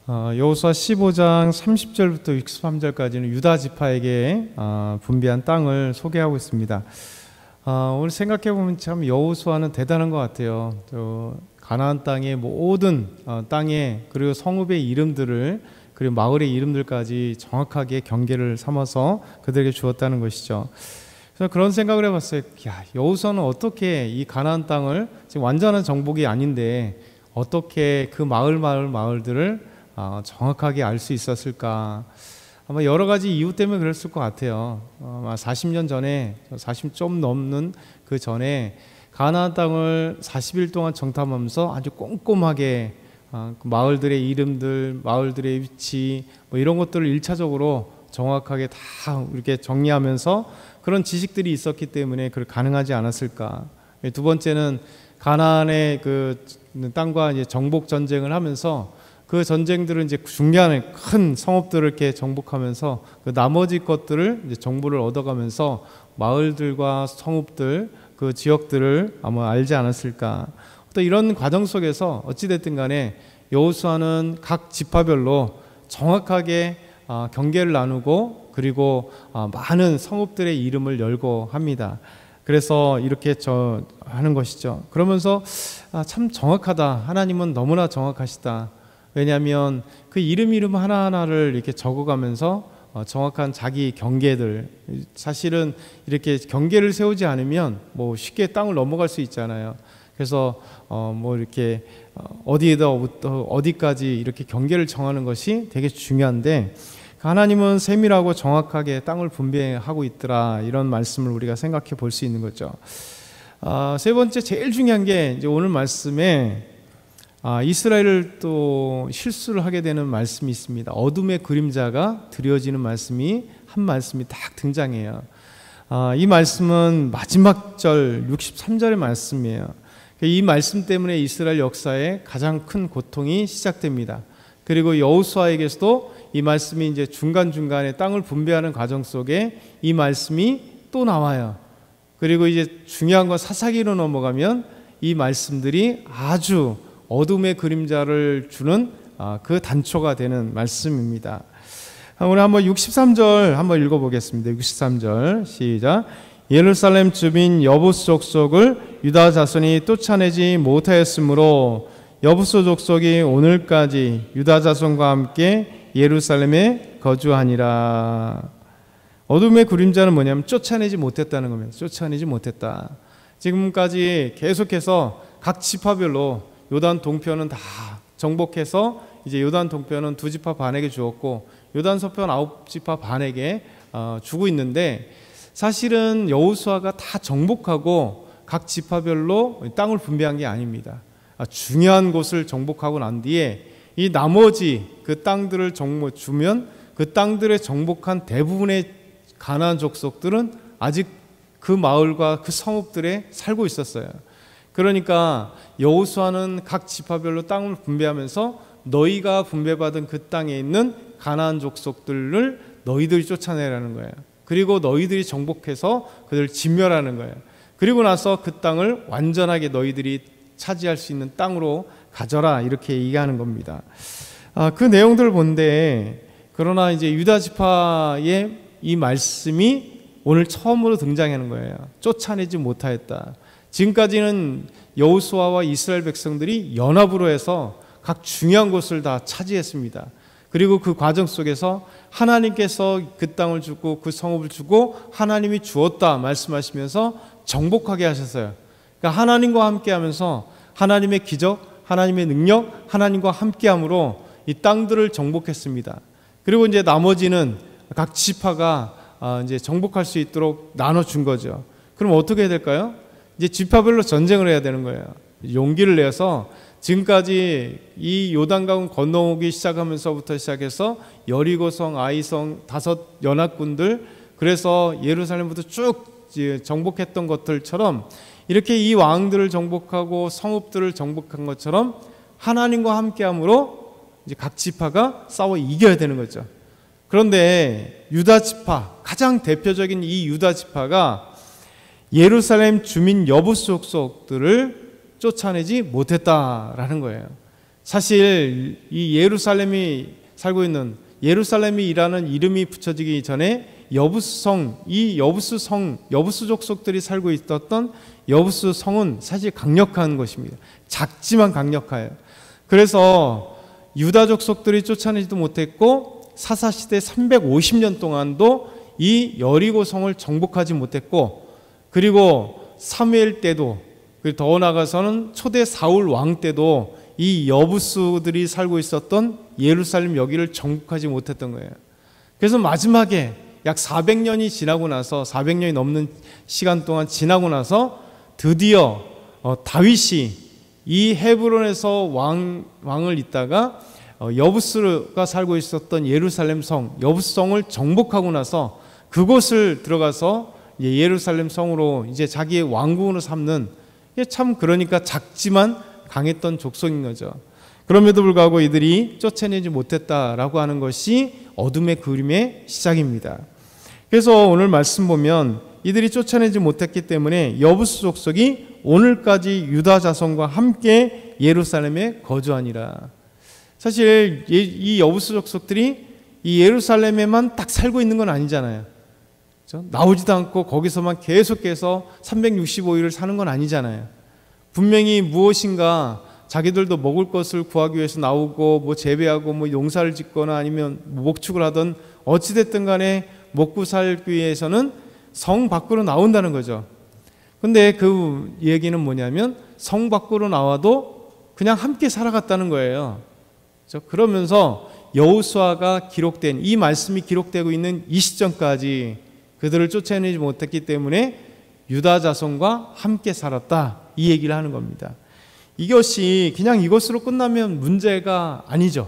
여호수아 15장 30절부터 63절까지는 유다 지파에게 분배한 땅을 소개하고 있습니다. 오늘 생각해 보면 참 여호수아는 대단한 것 같아요. 가나안 땅의 모든 땅에 그리고 성읍의 이름들을 그리고 마을의 이름들까지 정확하게 경계를 삼아서 그들에게 주었다는 것이죠. 그래서 그런 생각을 해봤어요. 여호수아는 어떻게 이 가나안 땅을 지금 완전한 정복이 아닌데 어떻게 그 마을들을 정확하게 알 수 있었을까? 아마 여러 가지 이유 때문에 그랬을 것 같아요. 40년 전에, 40 좀 넘는 그 전에 가나안 땅을 40일 동안 정탐하면서 아주 꼼꼼하게 그 마을들의 이름들, 마을들의 위치 뭐 이런 것들을 1차적으로 정확하게 다 이렇게 정리하면서 그런 지식들이 있었기 때문에 그걸 가능하지 않았을까? 두 번째는 가나안의 그 땅과 이제 정복 전쟁을 하면서 그 전쟁들은 이제 중요한 큰 성읍들을 이렇게 정복하면서 그 나머지 것들을 이제 정보를 얻어가면서 마을들과 성읍들 그 지역들을 아마 알지 않았을까. 또 이런 과정 속에서 어찌됐든 간에 여호수아는 각 지파별로 정확하게 경계를 나누고 그리고 많은 성읍들의 이름을 열고 합니다. 그래서 이렇게 하는 것이죠. 그러면서 참 정확하다. 하나님은 너무나 정확하시다. 왜냐하면 그 이름 하나하나를 이렇게 적어가면서 정확한 자기 경계들, 사실은 이렇게 경계를 세우지 않으면 뭐 쉽게 땅을 넘어갈 수 있잖아요. 그래서 뭐 이렇게 어디에서부터 어디까지 이렇게 경계를 정하는 것이 되게 중요한데 하나님은 세밀하고 정확하게 땅을 분배하고 있더라, 이런 말씀을 우리가 생각해 볼 수 있는 거죠. 세 번째 제일 중요한 게 이제 오늘 말씀에 이스라엘을 또 실수를 하게 되는 말씀이 있습니다. 어둠의 그림자가 드려지는 말씀이 한 말씀이 딱 등장해요. 이 말씀은 마지막 절 63절의 말씀이에요. 이 말씀 때문에 이스라엘 역사에 가장 큰 고통이 시작됩니다. 그리고 여호수아에게서도 이 말씀이 이제 중간중간에 땅을 분배하는 과정 속에 이 말씀이 또 나와요. 그리고 이제 중요한 건 사사기로 넘어가면 이 말씀들이 아주 어둠의 그림자를 주는 그 단초가 되는 말씀입니다. 오늘 한번 63절 한번 읽어보겠습니다. 63절 시작. 예루살렘 주민 여부스 족속을 유다 자손이 쫓아내지 못하였으므로 여부스 족속이 오늘까지 유다 자손과 함께 예루살렘에 거주하니라. 어둠의 그림자는 뭐냐면 쫓아내지 못했다는 겁니다. 쫓아내지 못했다. 지금까지 계속해서 각 지파별로 요단 동편은 다 정복해서 이제 요단 동편은 2지파 반에게 주었고 요단 서편 9지파 반에게 주고 있는데, 사실은 여호수아가 다 정복하고 각 지파별로 땅을 분배한 게 아닙니다. 중요한 곳을 정복하고 난 뒤에 이 나머지 그 땅들을 주면 그 땅들에 정복한 대부분의 가나안 족속들은 아직 그 마을과 그 성읍들에 살고 있었어요. 그러니까 여호수아는 각 지파별로 땅을 분배하면서 너희가 분배받은 그 땅에 있는 가나안 족속들을 너희들이 쫓아내라는 거예요. 그리고 너희들이 정복해서 그들을 진멸하는 거예요. 그리고 나서 그 땅을 완전하게 너희들이 차지할 수 있는 땅으로 가져라, 이렇게 얘기하는 겁니다. 그 내용들을 본데, 그러나 이제 유다 지파의 이 말씀이 오늘 처음으로 등장하는 거예요. 쫓아내지 못하였다. 지금까지는 여호수아와 이스라엘 백성들이 연합으로 해서 각 중요한 곳을 다 차지했습니다. 그리고 그 과정 속에서 하나님께서 그 땅을 주고 그 성읍을 주고 하나님이 주었다 말씀하시면서 정복하게 하셨어요. 그러니까 하나님과 함께하면서 하나님의 기적, 하나님의 능력, 하나님과 함께함으로 이 땅들을 정복했습니다. 그리고 이제 나머지는 각 지파가 이제 정복할 수 있도록 나눠준 거죠. 그럼 어떻게 해야 될까요? 이제 지파별로 전쟁을 해야 되는 거예요. 용기를 내서 지금까지 이 요단강 건너오기 시작하면서부터 시작해서 여리고성, 아이성 5 연합군들, 그래서 예루살렘부터 쭉 정복했던 것들처럼 이렇게 이 왕들을 정복하고 성읍들을 정복한 것처럼 하나님과 함께함으로 이제 각 지파가 싸워 이겨야 되는 거죠. 그런데 유다 지파, 가장 대표적인 이 유다 지파가 예루살렘 주민 여부스 족속들을 쫓아내지 못했다라는 거예요. 사실 이 예루살렘이 살고 있는 예루살렘이라는 이름이 붙여지기 전에 여부스성, 이 여부스성, 여부스 족속들이 살고 있었던 여부스 성은 사실 강력한 것입니다. 작지만 강력해요. 그래서 유다 족속들이 쫓아내지도 못했고 사사시대 350년 동안도 이 여리고 성을 정복하지 못했고, 그리고 사무엘 때도, 그리고 더 나아가서는 초대 사울 왕 때도 이 여부스들이 살고 있었던 예루살렘 여기를 정복하지 못했던 거예요. 그래서 마지막에 약 400년이 지나고 나서, 400년이 넘는 시간 동안 지나고 나서 드디어 다윗이 이 헤브론에서 왕을 잇다가 여부스가 살고 있었던 예루살렘 성, 여부스 성을 정복하고 나서 그곳을 들어가서 예루살렘 성으로 이제 자기의 왕국으로 삼는, 참 그러니까 작지만 강했던 족속인 거죠. 그럼에도 불구하고 이들이 쫓아내지 못했다라고 하는 것이 어둠의 그림의 시작입니다. 그래서 오늘 말씀 보면 이들이 쫓아내지 못했기 때문에 여부스 족속이 오늘까지 유다 자손과 함께 예루살렘에 거주하니라. 사실 이 여부스 족속들이 이 예루살렘에만 딱 살고 있는 건 아니잖아요. 그렇죠? 나오지도 않고 거기서만 계속해서 365일을 사는 건 아니잖아요. 분명히 무엇인가 자기들도 먹을 것을 구하기 위해서 나오고 뭐 재배하고 뭐 농사를 짓거나 아니면 목축을 하던 어찌됐든 간에 먹고 살기 위해서는 성 밖으로 나온다는 거죠. 근데 그 얘기는 뭐냐면 성 밖으로 나와도 그냥 함께 살아갔다는 거예요. 그렇죠? 그러면서 여호수아가 기록된 이 말씀이 기록되고 있는 이 시점까지 그들을 쫓아내지 못했기 때문에 유다 자손과 함께 살았다, 이 얘기를 하는 겁니다. 이것이 그냥 이것으로 끝나면 문제가 아니죠.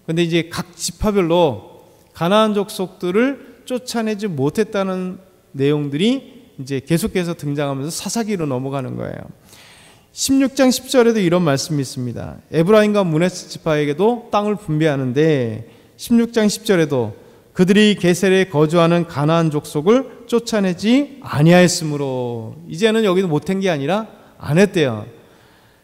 그런데 이제 각 지파별로 가나안 족속들을 쫓아내지 못했다는 내용들이 이제 계속해서 등장하면서 사사기로 넘어가는 거예요. 16장 10절에도 이런 말씀이 있습니다. 에브라임과 므낫세 지파에게도 땅을 분배하는데 16장 10절에도 그들이 게셀에 거주하는 가나안 족속을 쫓아내지 아니하였으므로, 이제는 여기도 못한 게 아니라 안 했대요.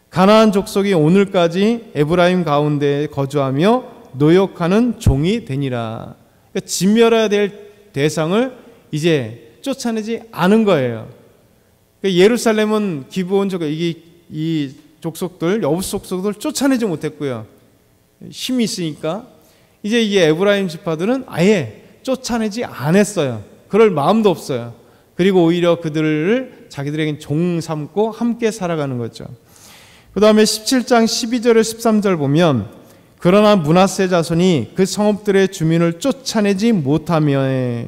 가나안 족속이 오늘까지 에브라임 가운데 거주하며 노역하는 종이 되니라. 그러니까 진멸해야 될 대상을 이제 쫓아내지 않은 거예요. 그러니까 예루살렘은 기본적으로 이 족속들, 여부스 족속들 쫓아내지 못했고요. 힘이 있으니까 이제 이 에브라임 지파들은 아예 쫓아내지 않았어요. 그럴 마음도 없어요. 그리고 오히려 그들을 자기들에겐 종 삼고 함께 살아가는 거죠. 그 다음에 17장 12절에 13절 보면 그러나 므낫세 자손이 그 성읍들의 주민을 쫓아내지 못하며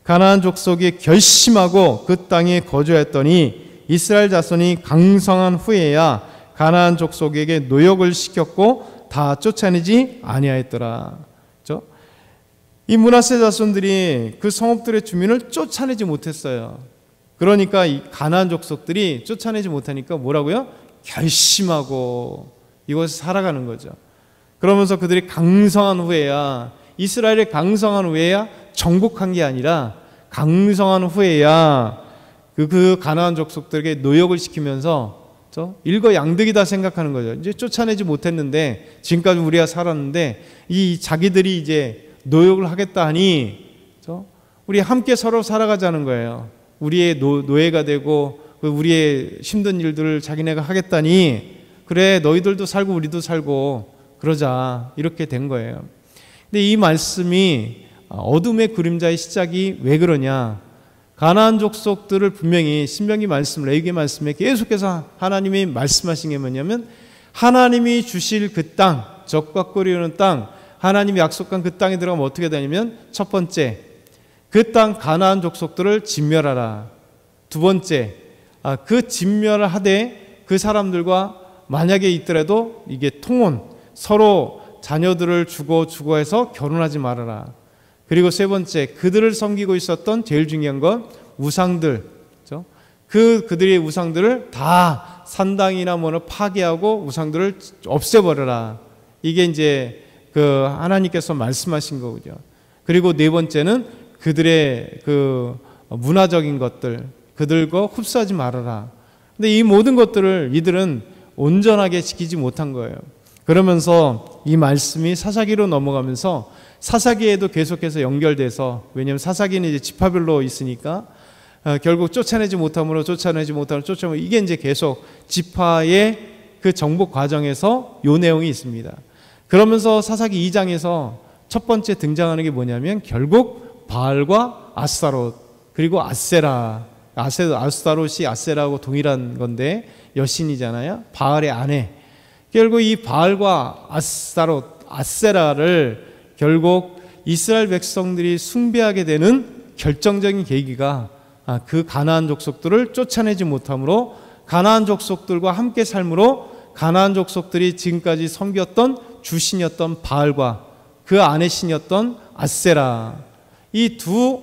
가나안 족속이 결심하고 그 땅에 거주했더니 이스라엘 자손이 강성한 후에야 가나안 족속에게 노역을 시켰고 다 쫓아내지 아니하였더라. 그렇죠? 이 므낫세 자손들이 그 성읍들의 주민을 쫓아내지 못했어요. 그러니까 이 가나안 족속들이 쫓아내지 못하니까 뭐라고요? 결심하고 이곳에 살아가는 거죠. 그러면서 그들이 강성한 후에야, 이스라엘이 강성한 후에야 정복한 게 아니라 강성한 후에야 그 가나안 족속들에게 노역을 시키면서 일거양득이다 생각하는 거죠. 이제 쫓아내지 못했는데 지금까지 우리가 살았는데 이 자기들이 이제 노역을 하겠다 하니 우리 함께 서로 살아가자는 거예요. 우리의 노예가 되고 우리의 힘든 일들을 자기네가 하겠다니, 그래 너희들도 살고 우리도 살고 그러자, 이렇게 된 거예요. 근데 이 말씀이 어둠의 그림자의 시작이 왜 그러냐? 가나안 족속들을 분명히 신명기 말씀, 레위기 말씀에 계속해서 하나님이 말씀하신 게 뭐냐면 하나님이 주실 그 땅, 적과 꿀이 흐르는 땅, 하나님이 약속한 그 땅에 들어가면 어떻게 되냐면 첫 번째, 그 땅 가나안 족속들을 진멸하라. 두 번째, 그 진멸을 하되 그 사람들과 만약에 있더라도 이게 통혼, 서로 자녀들을 주고 해서 결혼하지 말아라. 그리고 세 번째, 그들을 섬기고 있었던 제일 중요한 건 우상들, 그렇죠? 그들의 우상들을 다 산당이나 뭐를 파괴하고 우상들을 없애버려라. 이게 이제 그 하나님께서 말씀하신 거죠. 그리고 네 번째는 그들의 그 문화적인 것들, 그들과 흡수하지 말아라. 근데 이 모든 것들을 이들은 온전하게 지키지 못한 거예요. 그러면서 이 말씀이 사사기로 넘어가면서 사사기에도 계속해서 연결돼서, 왜냐하면 사사기는 이제 지파별로 있으니까 결국 쫓아내지 못함으로 이게 이제 계속 지파의 그 정복 과정에서 요 내용이 있습니다. 그러면서 사사기 2장에서 첫 번째 등장하는 게 뭐냐면 결국 바알과 아스타롯 그리고 아스타롯이 아세라하고 동일한 건데 여신이잖아요. 바알의 아내. 결국 이 바알과 아스타롯, 아세라를 결국 이스라엘 백성들이 숭배하게 되는 결정적인 계기가 그 가나안 족속들을 쫓아내지 못함으로, 가나안 족속들과 함께 삶으로 가나안 족속들이 지금까지 섬겼던 주신이었던 바알과 그 아내 신이었던 아세라, 이 두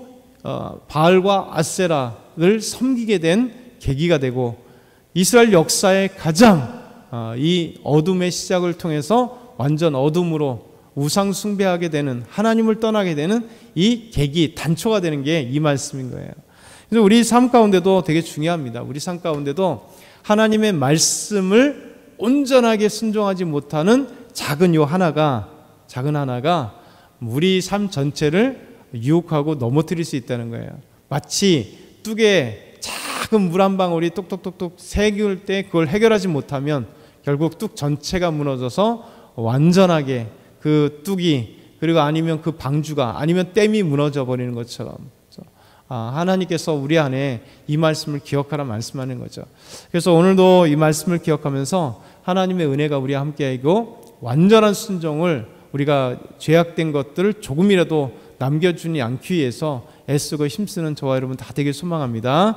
바알과 아세라를 섬기게 된 계기가 되고, 이스라엘 역사의 가장 이 어둠의 시작을 통해서 완전 어둠으로 우상 숭배하게 되는, 하나님을 떠나게 되는 이 계기, 단초가 되는 게 이 말씀인 거예요. 그래서 우리 삶 가운데도 되게 중요합니다. 우리 삶 가운데도 하나님의 말씀을 온전하게 순종하지 못하는 작은 하나가 우리 삶 전체를 유혹하고 넘어뜨릴 수 있다는 거예요. 마치 뚝에 작은 물 한 방울이 똑똑똑똑 새길 때 그걸 해결하지 못하면 결국 뚝 전체가 무너져서 완전하게 그 뚝이, 그리고 아니면 그 방주가, 아니면 댐이 무너져 버리는 것처럼 하나님께서 우리 안에 이 말씀을 기억하라 말씀하는 거죠. 그래서 오늘도 이 말씀을 기억하면서 하나님의 은혜가 우리와 함께하고 완전한 순종을, 우리가 죄악된 것들을 조금이라도 남겨주지 않기 위해서 애쓰고 힘쓰는 저와 여러분 다 되길 소망합니다.